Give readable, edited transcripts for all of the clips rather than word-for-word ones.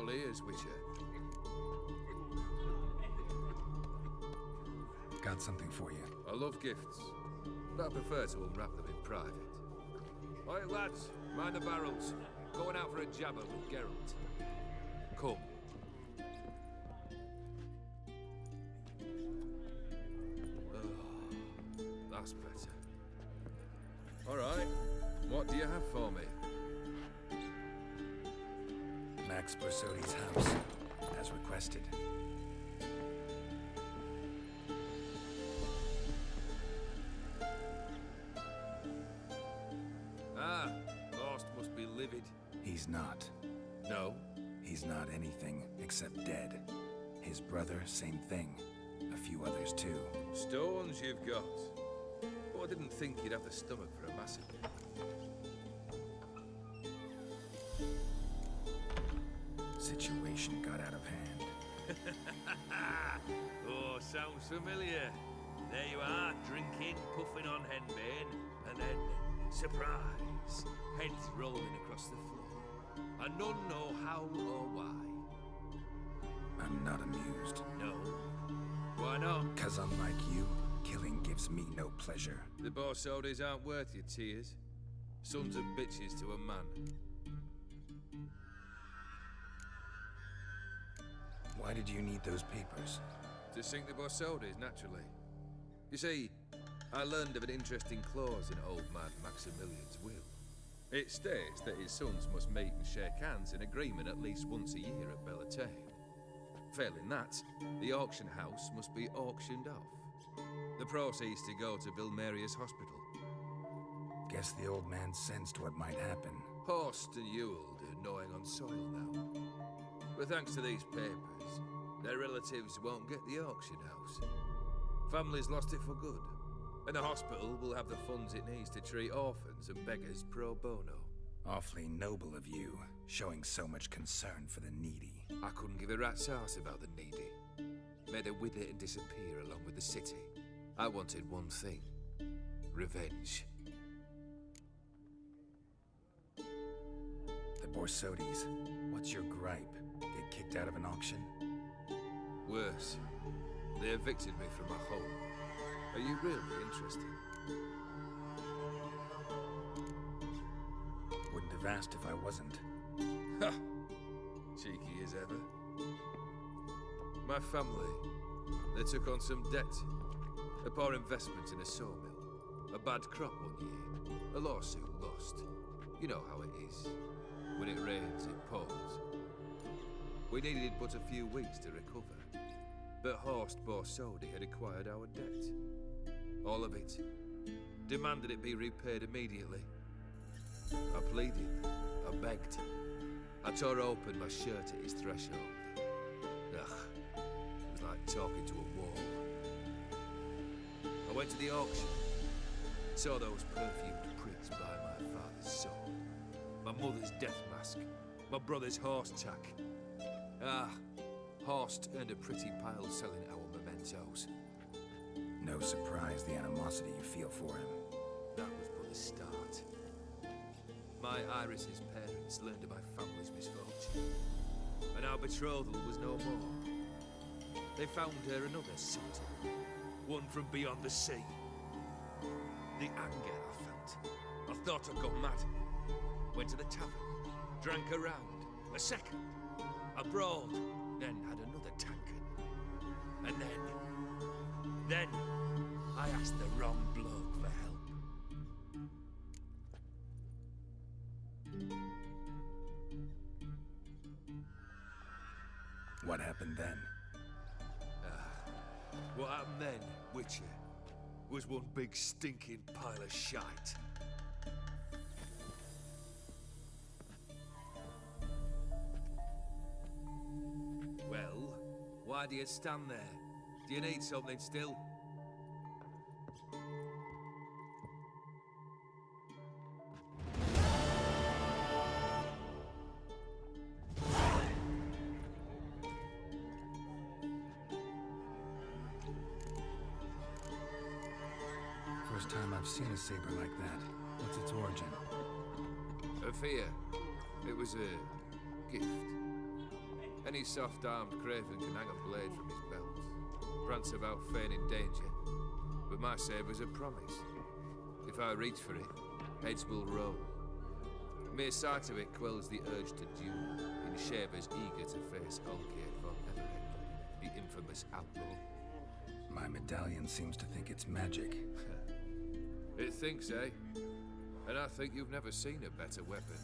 All ears, Witcher. Got something for you. I love gifts, but I prefer to unwrap them in private. Oi, lads, mind the barrels. Going out for a jabber with Geralt. Come. That's better. All right, what do you have for me? Max Borsodi's house, as requested. Ah, Horst must be livid. He's not. No? He's not anything except dead. His brother, same thing. A few others too. Stones you've got. Oh, I didn't think you'd have the stomach for a massacre. Situation got out of hand. Oh, sounds familiar. There you are, drinking, puffing on henbane, and then, surprise, heads rolling across the floor. And none know how or why. I'm not amused. No? Why not? 'Cause unlike you, killing gives me no pleasure. The Borsodis aren't worth your tears. Sons of bitches to a man. Why did you need those papers? To sink the Borsodis, naturally. You see, I learned of an interesting clause in old man Maximilian's will. It states that his sons must meet and shake hands in agreement at least once a year at Bellatane. Failing that, the auction house must be auctioned off. The proceeds to go to Vilmeria's hospital. Guess the old man sensed what might happen. Horst and Ewald are gnawing on soil now. But thanks to these papers, their relatives won't get the auction house. Family's lost it for good, and the hospital will have the funds it needs to treat orphans and beggars pro bono. Awfully noble of you, showing so much concern for the needy. I couldn't give a rat's ass about the needy. May they wither and disappear along with the city. I wanted one thing. Revenge. The Borsodis, what's your gripe? Get kicked out of an auction? Worse. They evicted me from my home. Are you really interested? Wouldn't have asked if I wasn't. Ha! Cheeky as ever. My family, they took on some debt. A poor investment in a sawmill. A bad crop one year. A lawsuit lost. You know how it is. When it rains, it pours. We needed but a few weeks to recover. But Horst Borsodi had acquired our debt. All of it. Demanded it be repaid immediately. I pleaded. I begged. I tore open my shirt at his threshold. Ugh. It was like talking to a wall. I went to the auction. Saw those perfumed pricks buy my father's sword. My mother's death mask. My brother's horse tack. Ah, Horst earned a pretty pile selling our mementos. No surprise the animosity you feel for him. That was but the start. My Iris's parents learned of my family's misfortune, and our betrothal was no more. They found her another suitor, one from beyond the sea. The anger I felt. I thought I'd gone mad. Went to the tavern, drank a round, a second. I brawled, then had another tankard. And then I asked the wrong bloke for help. What happened then? What happened then, Witcher, was one big stinking pile of shite. Well, why do you stand there? Do you need something still? First time I've seen a saber like that. What's its origin? A fear. It was a gift. Any soft-armed craven can hang a blade from his belt, prance about feigning danger, but my saber's a promise. If I reach for it, heads will roll. Mere sight of it quells the urge to duel, in shavers eager to face Olgierd von Everett, the infamous outlaw. My medallion seems to think it's magic. It thinks, eh? And I think you've never seen a better weapon.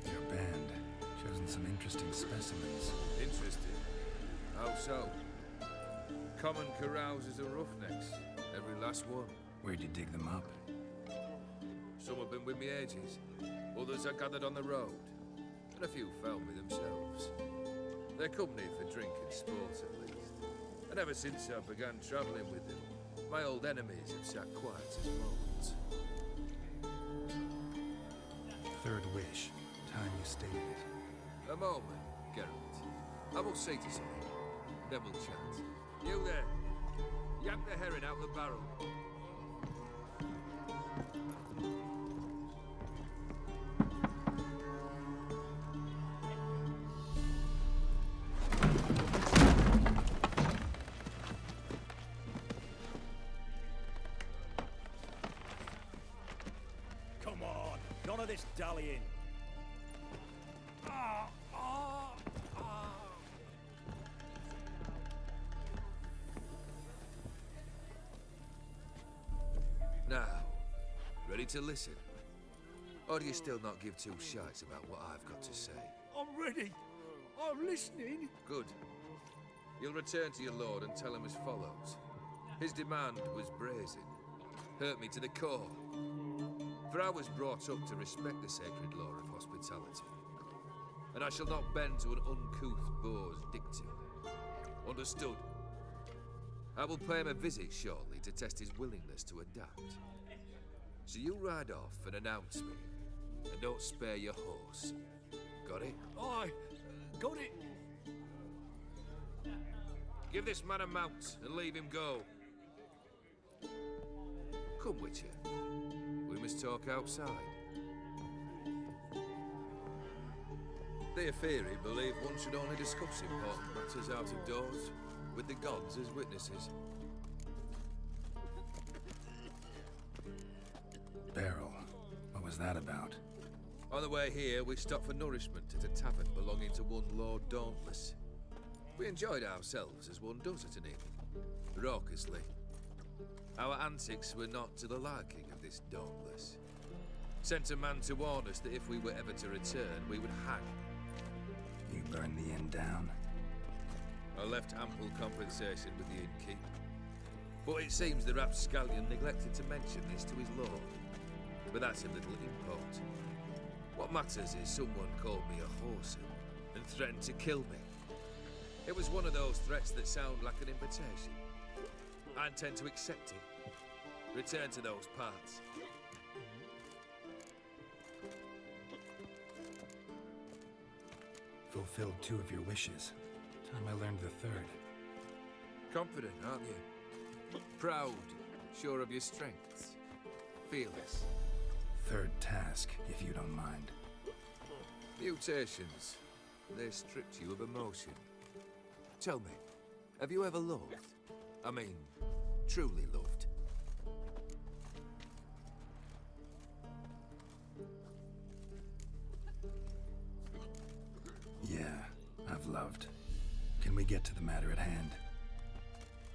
Your band, chosen some interesting specimens. Interesting? How so? Common carousers and roughnecks, every last one. Where'd you dig them up? Some have been with me ages, others I gathered on the road, and a few found me themselves. They're company for drink and sport at least. And ever since I began travelling with them, my old enemies have sat quiet as moles. Third wish. Time you stated it. A moment, Geralt. I will say to something, then we'll chat. You there, yank the herring out the barrel. Come on, none of this dallying. Now, ready to listen? Or do you still not give two shites about what I've got to say? I'm ready. I'm listening. Good. You'll return to your lord and tell him as follows. His demand was brazen. Hurt me to the core. For I was brought up to respect the sacred law of hospitality. And I shall not bend to an uncouth boor's dictum. Understood? I will pay him a visit shortly to test his willingness to adapt. So you ride off and announce me. And don't spare your horse. Got it? Aye, got it. Give this man a mount and leave him go. Come, Witcher. We must talk outside. The Aetheri believe one should only discuss important matters out of doors, with the gods as witnesses. Barrel. What was that about? On the way here, we stopped for nourishment at a tavern belonging to one Lord Dauntless. We enjoyed ourselves as one does at an inn, raucously. Our antics were not to the liking of this Dauntless. Sent a man to warn us that if we were ever to return, we would hang. You burned the inn down? I left ample compensation with the innkeep. But it seems the rapscallion neglected to mention this to his lord. But that's of little import. What matters is someone called me a whoreson and threatened to kill me. It was one of those threats that sound like an invitation. I intend to accept it. Return to those parts. Fulfilled 2 of your wishes. Time I learned the 3rd. Confident, aren't you? Proud, sure of your strengths. Fearless. 3rd task, if you don't mind. Mutations. They stripped you of emotion. Tell me, have you ever loved? I mean, truly loved? Yeah, I've loved. Can we get to the matter at hand?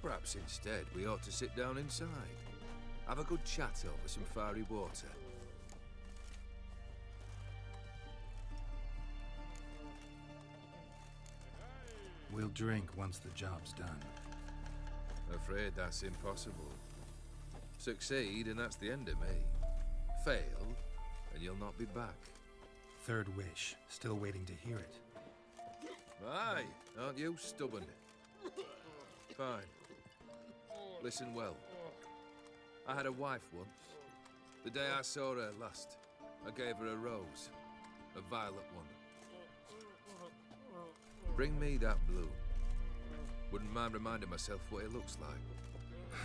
Perhaps instead we ought to sit down inside. Have a good chat over some fiery water. We'll drink once the job's done. Afraid that's impossible. Succeed and that's the end of me. Fail and you'll not be back. 3rd wish. Still waiting to hear it. Aye, aren't you stubborn? Fine. Listen well. I had a wife once. The day I saw her last, I gave her a rose. A violet one. Bring me that bloom. Wouldn't mind reminding myself what it looks like.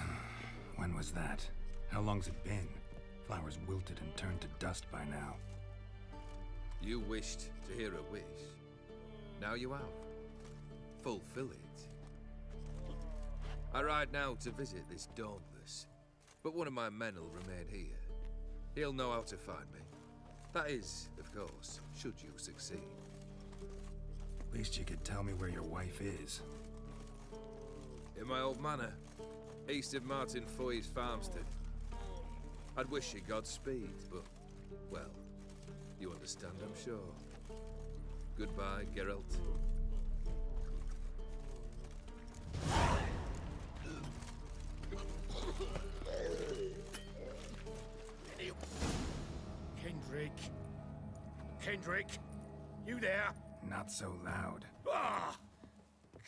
When was that? How long's it been? flowers wilted and turned to dust by now. You wished to hear a wish. Now you have. Fulfill it. I ride now to visit this Dauntless, but one of my men will remain here. He'll know how to find me. That is, of course, should you succeed. Least you could tell me where your wife is. In my old manor, east of Martin Foy's farmstead. I'd wish you Godspeed, but, well, you understand, I'm sure. Goodbye, Geralt. Kendrick, you there? Not so loud. Ah!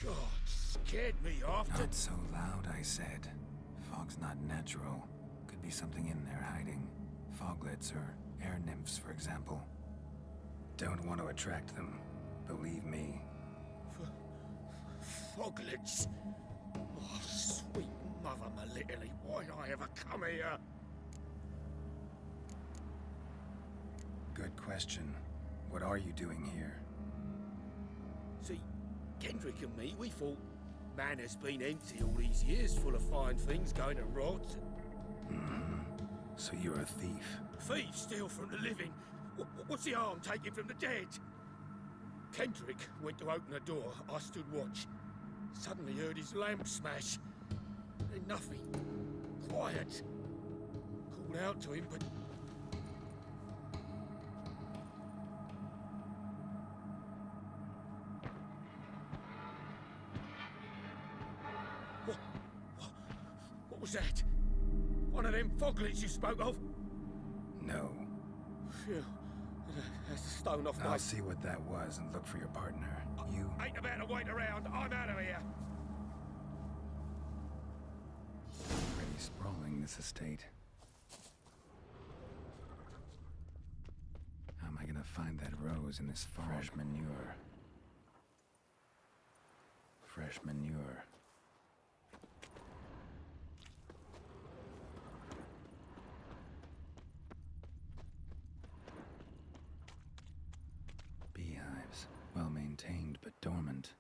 God, scared me off. Not so loud, I said. Fog's not natural. Could be something in there hiding. Foglets or air nymphs, for example. Don't want to attract them. Believe me. Foglets? Oh, sweet mother Melitty, why'd I ever come here? Good question. What are you doing here? See, Kendrick and me, we thought Manor's been empty all these years, full of fine things going to rot. Mm-hmm. So you're a thief? Thieves steal from the living. What's the harm taking from the dead? Kendrick went to open the door. I stood watch. Suddenly heard his lamp smash. Then nothing. Quiet. Called out to him, but... What was that? One of them foglets you spoke of? No. Phew. That's a stone off my... I'll see what that was and look for your partner. You... Ain't about to wait around. I'm out of here. Pretty sprawling, this estate. How am I gonna find that rose in this fog? Fresh manure. Fresh manure. Beehives. Well maintained, but dormant.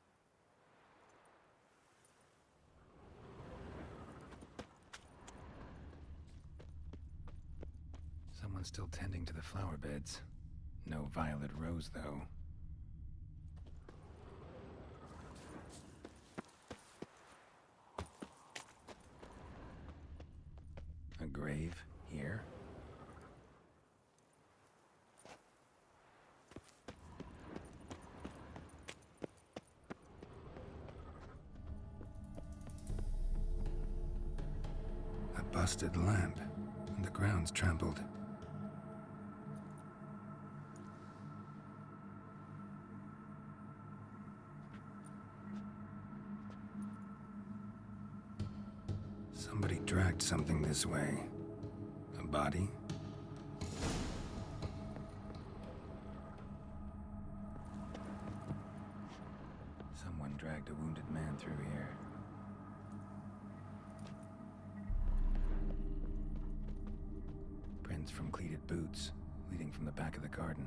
Someone's still tending to the flower beds. No violet rose, though. A grave here? A busted lamp, and the ground's trampled. Somebody dragged something this way. A body? Someone dragged a wounded man through here. Prints from cleated boots, leading from the back of the garden.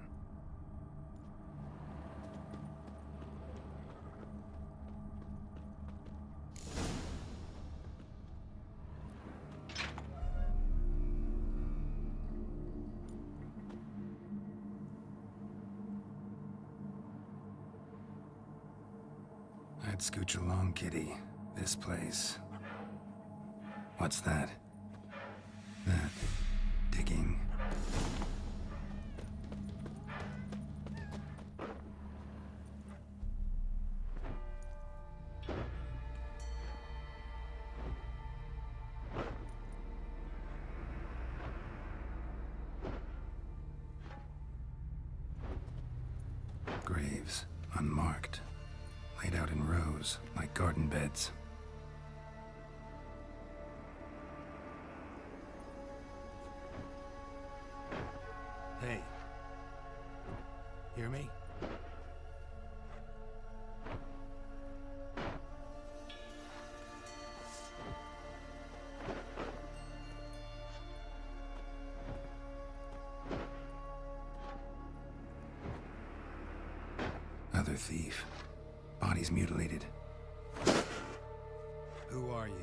I'd scooch along, kitty. This place. What's that? That... digging. Graves, unmarked. Laid out in rows, like garden beds. Hey. Hear me? thief. Body's mutilated. Who are you?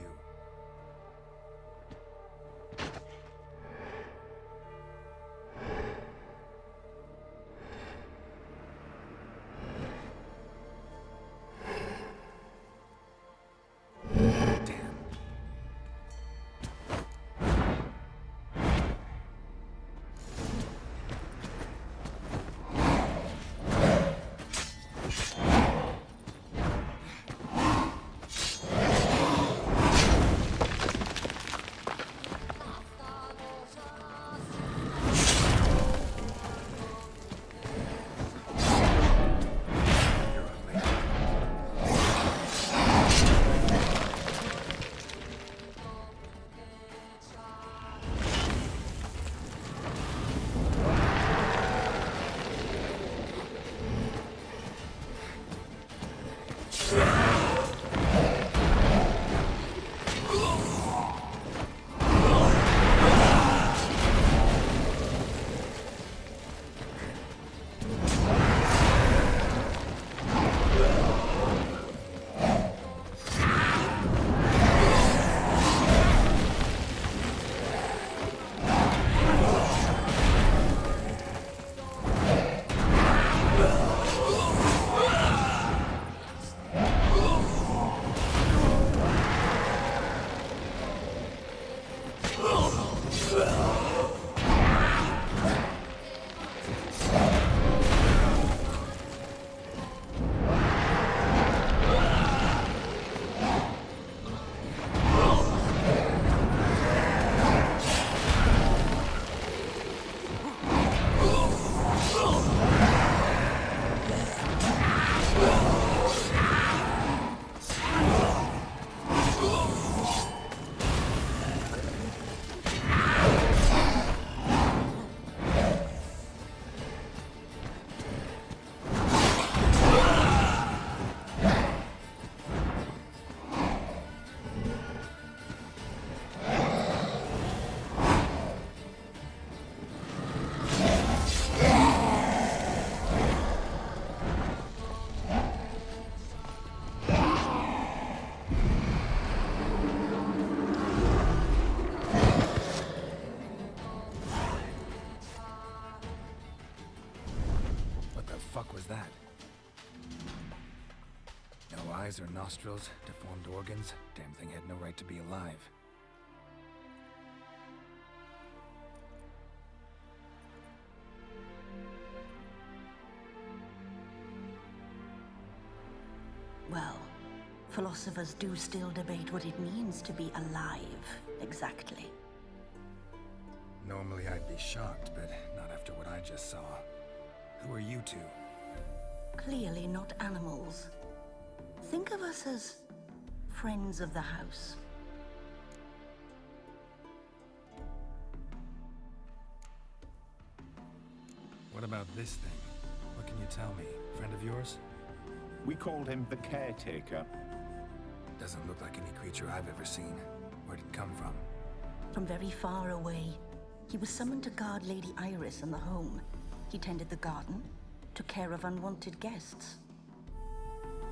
That? No eyes or nostrils, deformed organs. Damn thing had no right to be alive. Well, philosophers do still debate what it means to be alive, exactly. Normally I'd be shocked, but not after what I just saw. Who are you two? Clearly not animals. Think of us as friends of the house. What about this thing? What can you tell me? Friend of yours? We called him the Caretaker. Doesn't look like any creature I've ever seen. Where'd it come from? From very far away. He was summoned to guard Lady Iris and the home. He tended the garden, took care of unwanted guests.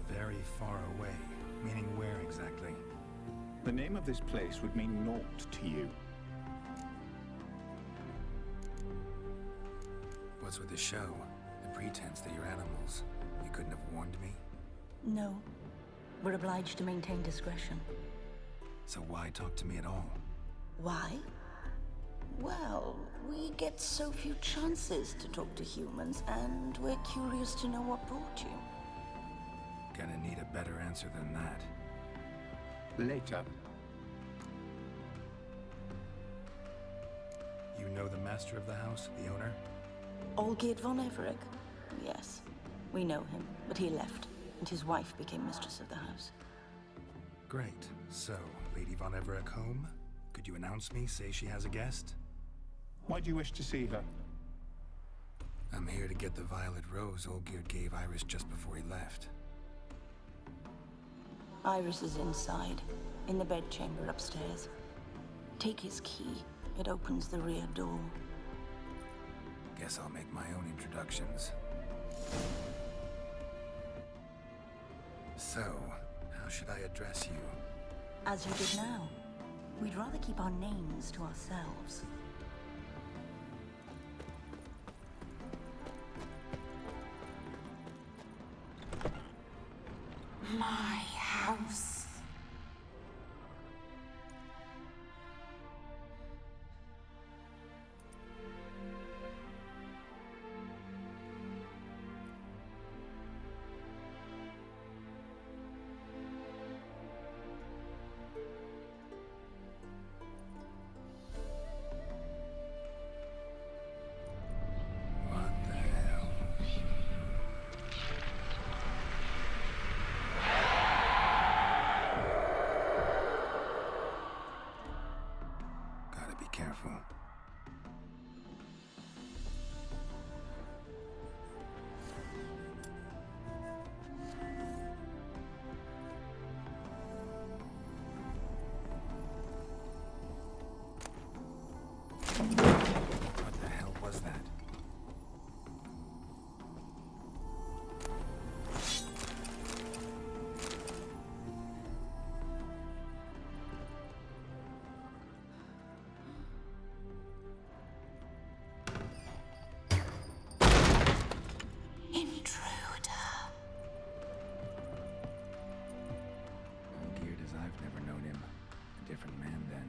Very far away. Meaning where exactly? The name of this place would mean naught to you. What's with the show? The pretense that you're animals. You couldn't have warned me? No. We're obliged to maintain discretion. So why talk to me at all? Why? Well, we get so few chances to talk to humans, and we're curious to know what brought you. Gonna need a better answer than that. Later. You know the master of the house, the owner? Olgierd von Everett? Yes. We know him, but he left, and his wife became mistress of the house. Great. So, Lady von Everett home? Could you announce me, say she has a guest? Why do you wish to see her? I'm here to get the violet rose Olgierd gave Iris just before he left. Iris is inside, in the bedchamber upstairs. Take his key. It opens the rear door. Guess I'll make my own introductions. So, how should I address you? As you did now. We'd rather keep our names to ourselves. My house. What the hell? Gotta be careful. What the hell was that? Intruder. Geared as I've never known him. A different man then.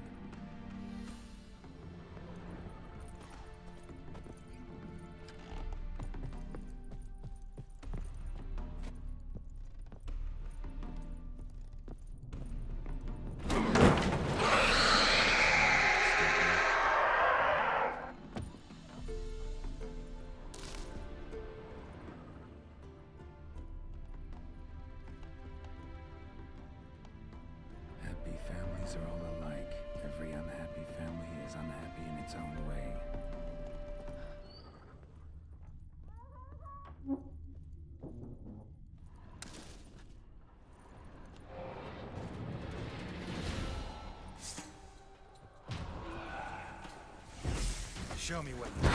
Happy families are all alike. Every unhappy family is unhappy in its own way. Show me what you...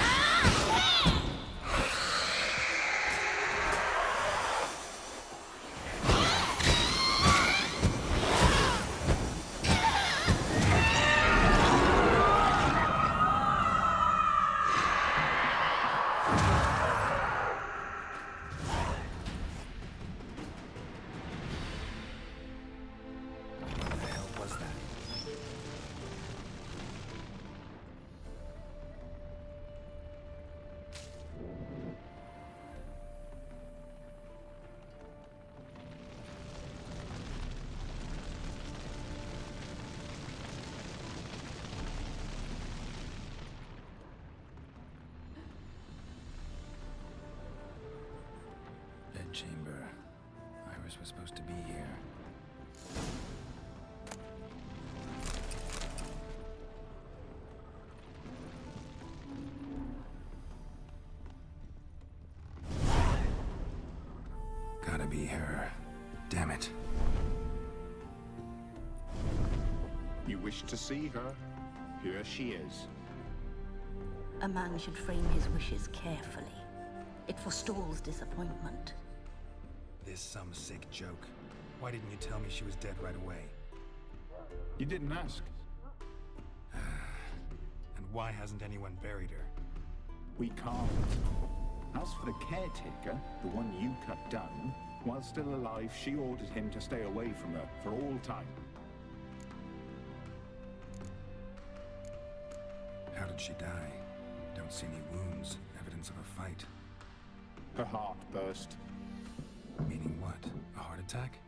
What the hell was that? Bedchamber. Iris was supposed to be here. Gotta be her. Damn it. You wish to see her? Here she is. A man should frame his wishes carefully. It forestalls disappointment. This some sick joke. Why didn't you tell me she was dead right away? You didn't ask. And why hasn't anyone buried her? We can't. As for the caretaker, the one you cut down, while still alive, she ordered him to stay away from her for all time. How did she die? Don't see any wounds, evidence of a fight. Her heart burst. Meaning what? A heart attack?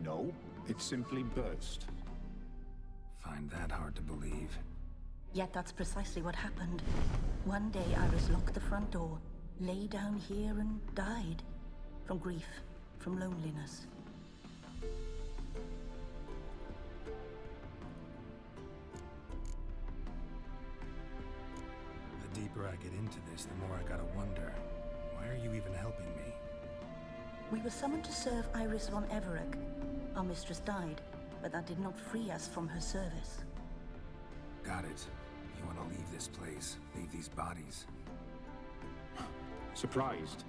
No, it simply burst. Find that hard to believe. Yet that's precisely what happened. One day Iris locked the front door, lay down here and died. From grief, from loneliness. The deeper I get into this, the more I gotta wonder. Why are you even helping me? We were summoned to serve Iris von Everett. Our mistress died, but that did not free us from her service. Got it. You want to leave this place, leave these bodies. Surprised?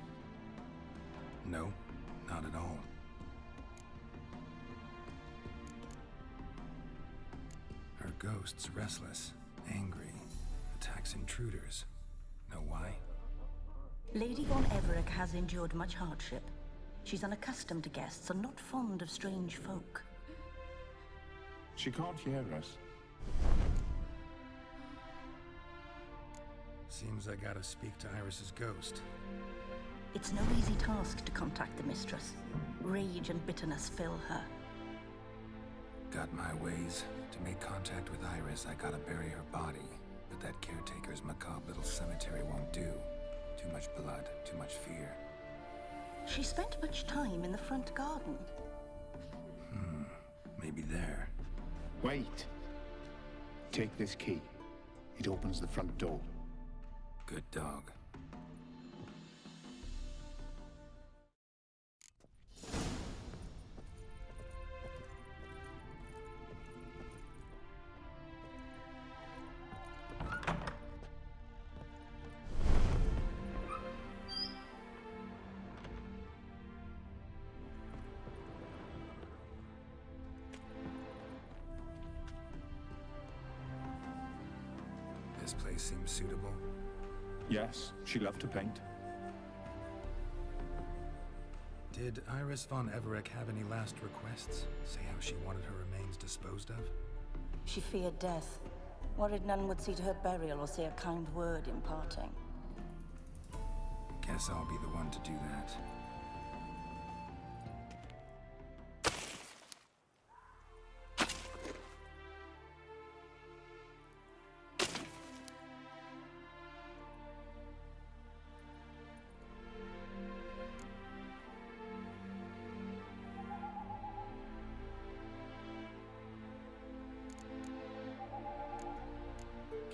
No, not at all. ghosts restless, angry, attacks intruders. Know why? Lady von Everett has endured much hardship. She's unaccustomed to guests and not fond of strange folk. She can't hear us. Seems I gotta speak to Iris's ghost. It's no easy task to contact the mistress. Rage and bitterness fill her. Got my ways. To make contact with Iris, I gotta bury her body. But that caretaker's macabre little cemetery won't do. Too much blood, too much fear. She spent much time in the front garden. Maybe there. Wait. Take this key. It opens the front door. Good dog. This place seems suitable. Yes, she loved to paint. Did Iris von Everett have any last requests? Say how she wanted her remains disposed of? She feared death. Worried none would see to her burial or say a kind word in parting. Guess I'll be the one to do that.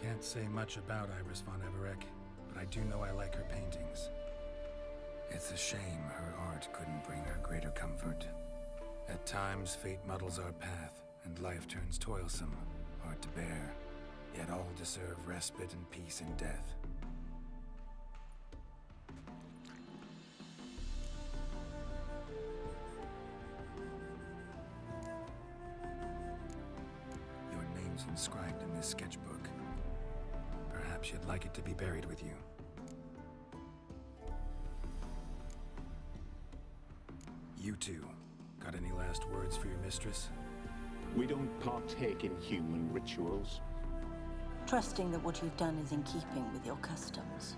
Can't say much about Iris von Everett, but I do know I like her paintings. It's a shame her art couldn't bring her greater comfort. At times, fate muddles our path, and life turns toilsome, hard to bear. Yet all deserve respite and peace in death. Your name's inscribed in this sketchbook. Perhaps you'd like it to be buried with you. You two, got any last words for your mistress? We don't partake in human rituals. Trusting that what you've done is in keeping with your customs.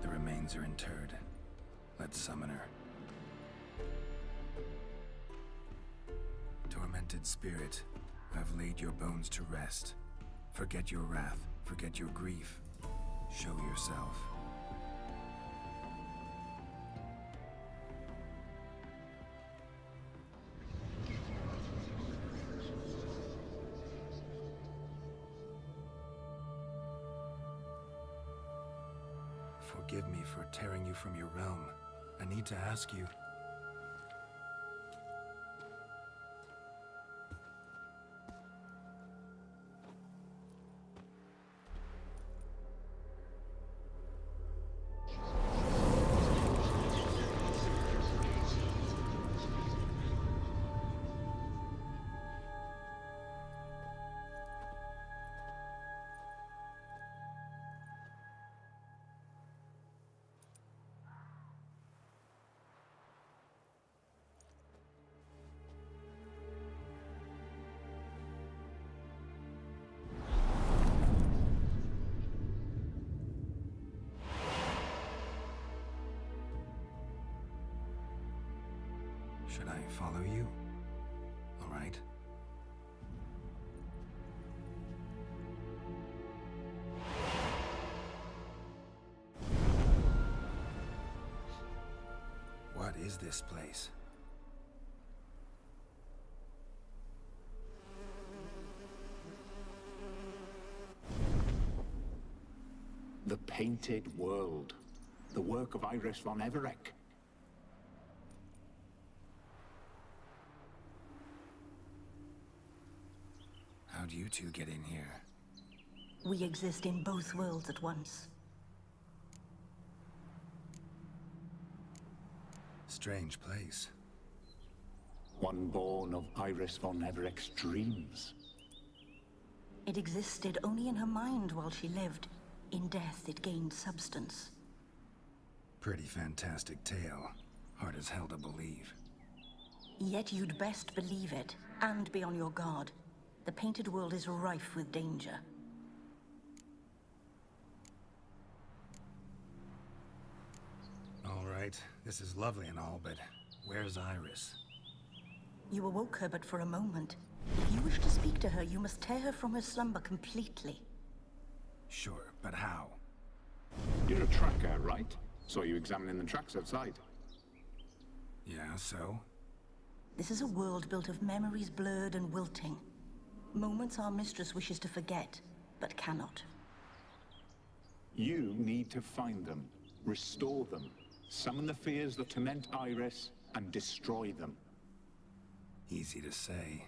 The remains are interred. Let's summon her. Tormented spirit, I've laid your bones to rest. Forget your wrath, forget your grief. Show yourself. Forgive me for tearing you from your realm. I need to ask you. Should I follow you? All right. What is this place? The Painted World. The work of Iris von Everett. How'd you two get in here? We exist in both worlds at once. Strange place. One born of Iris von Everett's dreams. It existed only in her mind while she lived. In death, it gained substance. Pretty fantastic tale. Hard as hell to believe. Yet you'd best believe it, and be on your guard. The painted world is rife with danger. All right, this is lovely and all, but where's Iris? You awoke her but for a moment. If you wish to speak to her, you must tear her from her slumber completely. Sure, but how? You're a tracker, right? Saw you examining the tracks outside. Yeah, so? This is a world built of memories blurred and wilting. Moments our mistress wishes to forget, but cannot. You need to find them, restore them, summon the fears that torment Iris, and destroy them. Easy to say.